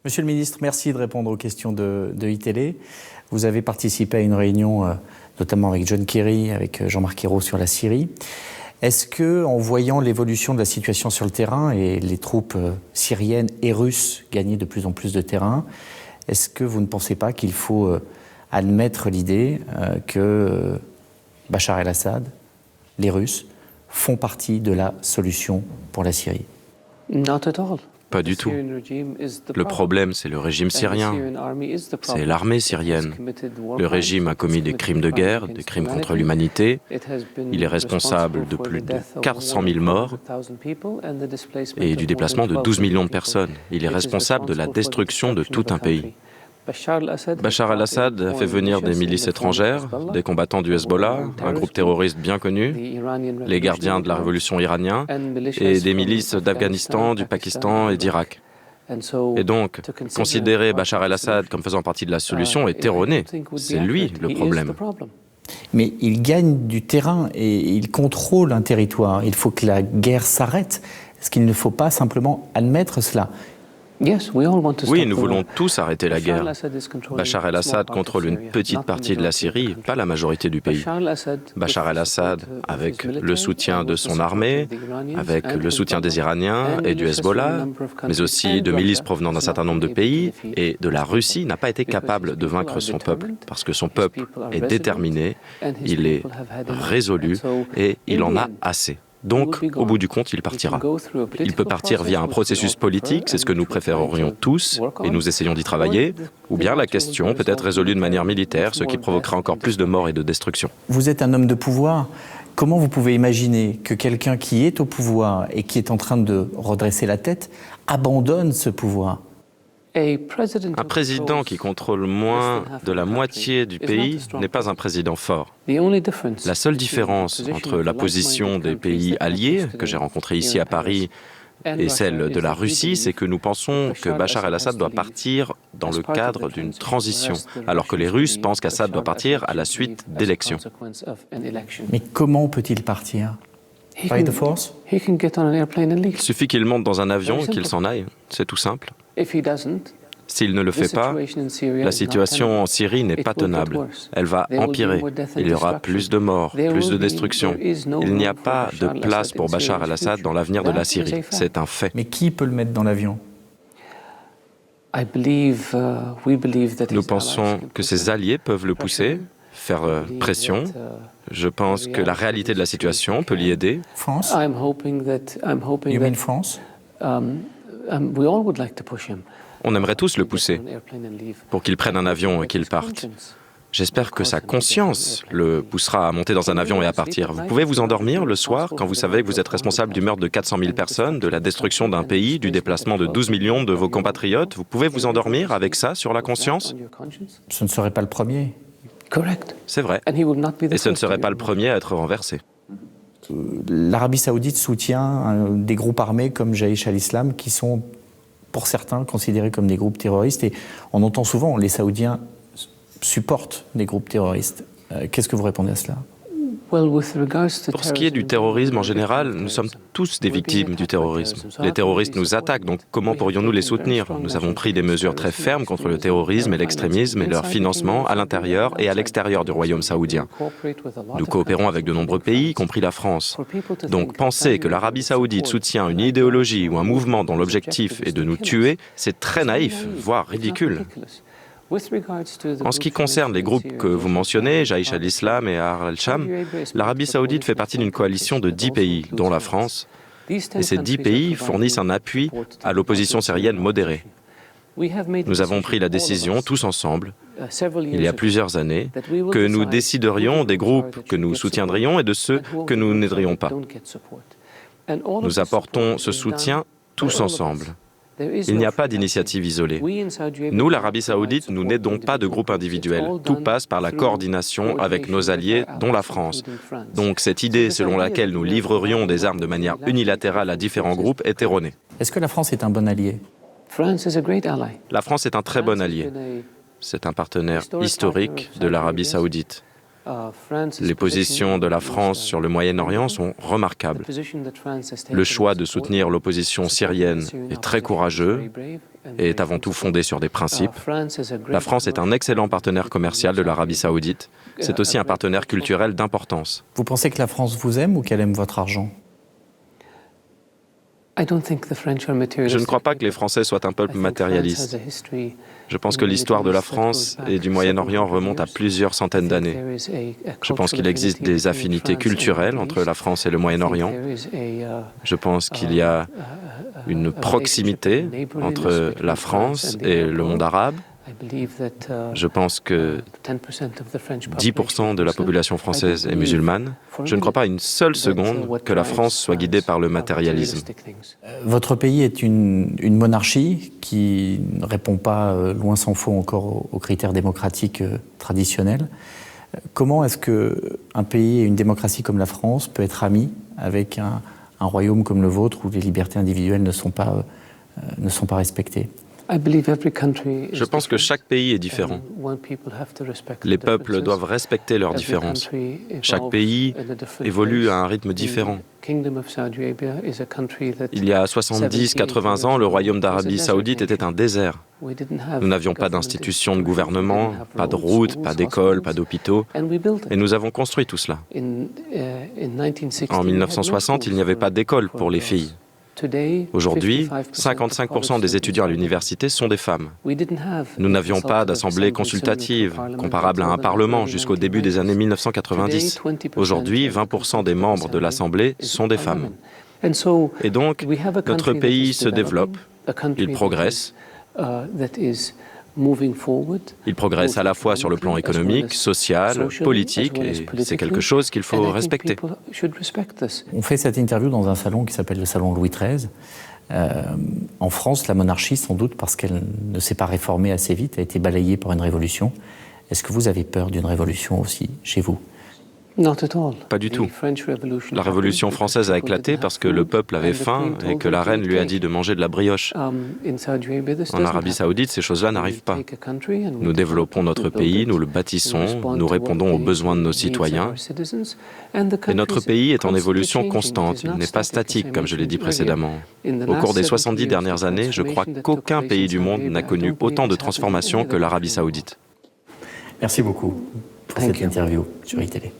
Monsieur le ministre, merci de répondre aux questions de iTélé. Vous avez participé à une réunion, notamment avec John Kerry, avec Jean-Marc Ayrault sur la Syrie. Est-ce que, en voyant l'évolution de la situation sur le terrain et les troupes syriennes et russes gagner de plus en plus de terrain, est-ce que vous ne pensez pas qu'il faut admettre l'idée que Bachar el-Assad, les Russes, font partie de la solution pour la Syrie? Pas du tout. Le problème, c'est le régime syrien. C'est l'armée syrienne. Le régime a commis des crimes de guerre, des crimes contre l'humanité. Il est responsable de plus de 400 000 morts et du déplacement de 12 millions de personnes. Il est responsable de la destruction de tout un pays. Bachar el-Assad a fait venir des milices étrangères, des combattants du Hezbollah, un groupe terroriste bien connu, les gardiens de la révolution iranienne, et des milices d'Afghanistan, du Pakistan et d'Irak. Et donc, considérer Bachar el-Assad comme faisant partie de la solution est erroné. C'est lui le problème. Mais il gagne du terrain et il contrôle un territoire. Il faut que la guerre s'arrête. Est-ce qu'il ne faut pas simplement admettre cela ? Oui, nous voulons tous arrêter la guerre. Bachar el-Assad contrôle une petite partie de la Syrie, pas la majorité du pays. Bachar el-Assad, avec le soutien de son armée, avec le soutien des Iraniens et du Hezbollah, mais aussi de milices provenant d'un certain nombre de pays et de la Russie, n'a pas été capable de vaincre son peuple, parce que son peuple est déterminé, il est résolu et il en a assez. Donc, au bout du compte, il partira. Il peut partir via un processus politique, c'est ce que nous préférerions tous, et nous essayons d'y travailler, ou bien la question peut être résolue de manière militaire, ce qui provoquera encore plus de morts et de destruction. Vous êtes un homme de pouvoir. Comment vous pouvez imaginer que quelqu'un qui est au pouvoir et qui est en train de redresser la tête abandonne ce pouvoir ? Un président qui contrôle moins de la moitié du pays n'est pas un président fort. La seule différence entre la position des pays alliés, que j'ai rencontrés ici à Paris, et celle de la Russie, c'est que nous pensons que Bachar el-Assad doit partir dans le cadre d'une transition, alors que les Russes pensent qu'Assad doit partir à la suite d'élections. Mais comment peut-il partir ? By the force ? Il suffit qu'il monte dans un avion et qu'il s'en aille, c'est tout simple. S'il ne le fait pas, la situation en Syrie n'est pas tenable. Elle va empirer. Il y aura plus de morts, plus de destruction. Il n'y a pas de place pour Bachar el-Assad dans l'avenir de la Syrie. C'est un fait. Mais qui peut le mettre dans l'avion ? Nous pensons que ses alliés peuvent le pousser, faire pression. Je pense que la réalité de la situation peut l'y aider. France ? You mean France ? On aimerait tous le pousser pour qu'il prenne un avion et qu'il parte. J'espère que sa conscience le poussera à monter dans un avion et à partir. Vous pouvez vous endormir le soir quand vous savez que vous êtes responsable du meurtre de 400 000 personnes, de la destruction d'un pays, du déplacement de 12 millions de vos compatriotes. Vous pouvez vous endormir avec ça sur la conscience ? Ce ne serait pas le premier. C'est vrai. Et ce ne serait pas le premier à être renversé. L'Arabie Saoudite soutient des groupes armés comme Jaïch al-Islam qui sont, pour certains, considérés comme des groupes terroristes. Et on entend souvent les Saoudiens supportent des groupes terroristes. Qu'est-ce que vous répondez à cela ? Pour ce qui est du terrorisme en général, nous sommes tous des victimes du terrorisme. Les terroristes nous attaquent, donc comment pourrions-nous les soutenir ? Nous avons pris des mesures très fermes contre le terrorisme et l'extrémisme et leur financement à l'intérieur et à l'extérieur du royaume saoudien. Nous coopérons avec de nombreux pays, y compris la France. Donc penser que l'Arabie saoudite soutient une idéologie ou un mouvement dont l'objectif est de nous tuer, c'est très naïf, voire ridicule. En ce qui concerne les groupes que vous mentionnez, Jaïch al-Islam et Ahrar al-Sham, l'Arabie saoudite fait partie d'une coalition de 10 pays, dont la France, et ces 10 pays fournissent un appui à l'opposition syrienne modérée. Nous avons pris la décision, tous ensemble, il y a plusieurs années, que nous déciderions des groupes que nous soutiendrions et de ceux que nous n'aiderions pas. Nous apportons ce soutien tous ensemble. Il n'y a pas d'initiative isolée. Nous, l'Arabie saoudite, nous n'aidons pas de groupes individuels. Tout passe par la coordination avec nos alliés, dont la France. Donc cette idée selon laquelle nous livrerions des armes de manière unilatérale à différents groupes est erronée. Est-ce que la France est un bon allié ? La France est un très bon allié. C'est un partenaire historique de l'Arabie saoudite. Les positions de la France sur le Moyen-Orient sont remarquables. Le choix de soutenir l'opposition syrienne est très courageux et est avant tout fondé sur des principes. La France est un excellent partenaire commercial de l'Arabie saoudite. C'est aussi un partenaire culturel d'importance. Vous pensez que la France vous aime ou qu'elle aime votre argent ? Je ne crois pas que les Français soient un peuple matérialiste. Je pense que l'histoire de la France et du Moyen-Orient remonte à plusieurs centaines d'années. Je pense qu'il existe des affinités culturelles entre la France et le Moyen-Orient. Je pense qu'il y a une proximité entre la France et le monde arabe. Je pense que 10% de la population française est musulmane. Je ne crois pas une seule seconde que la France soit guidée par le matérialisme. Votre pays est une monarchie qui ne répond pas, loin s'en faut, encore aux critères démocratiques traditionnels. Comment est-ce qu'un pays et une démocratie comme la France peut être ami avec un royaume comme le vôtre où les libertés individuelles ne sont pas respectées ? Je pense que chaque pays est différent. Les peuples doivent respecter leurs différences. Chaque pays évolue à un rythme différent. Il y a 70-80 ans, le royaume d'Arabie saoudite était un désert. Nous n'avions pas d'institutions de gouvernement, pas de routes, pas d'écoles, pas d'hôpitaux. Et nous avons construit tout cela. En 1960, il n'y avait pas d'école pour les filles. Aujourd'hui, 55% des étudiants à l'université sont des femmes. Nous n'avions pas d'assemblée consultative, comparable à un parlement, jusqu'au début des années 1990. Aujourd'hui, 20% des membres de l'Assemblée sont des femmes. Et donc, notre pays se développe, il progresse. Il progresse à la fois sur le plan économique, social, politique, et c'est quelque chose qu'il faut respecter. On fait cette interview dans un salon qui s'appelle le salon Louis XIII. En France, la monarchie, sans doute parce qu'elle ne s'est pas réformée assez vite, a été balayée par une révolution. Est-ce que vous avez peur d'une révolution aussi chez vous ? Pas du tout. La Révolution française a éclaté parce que le peuple avait faim et que la reine lui a dit de manger de la brioche. En Arabie saoudite, ces choses-là n'arrivent pas. Nous développons notre pays, nous le bâtissons, nous répondons aux besoins de nos citoyens. Et notre pays est en évolution constante, il n'est pas statique, comme je l'ai dit précédemment. Au cours des 70 dernières années, je crois qu'aucun pays du monde n'a connu autant de transformations que l'Arabie saoudite. Merci beaucoup pour cette interview sur iTélé.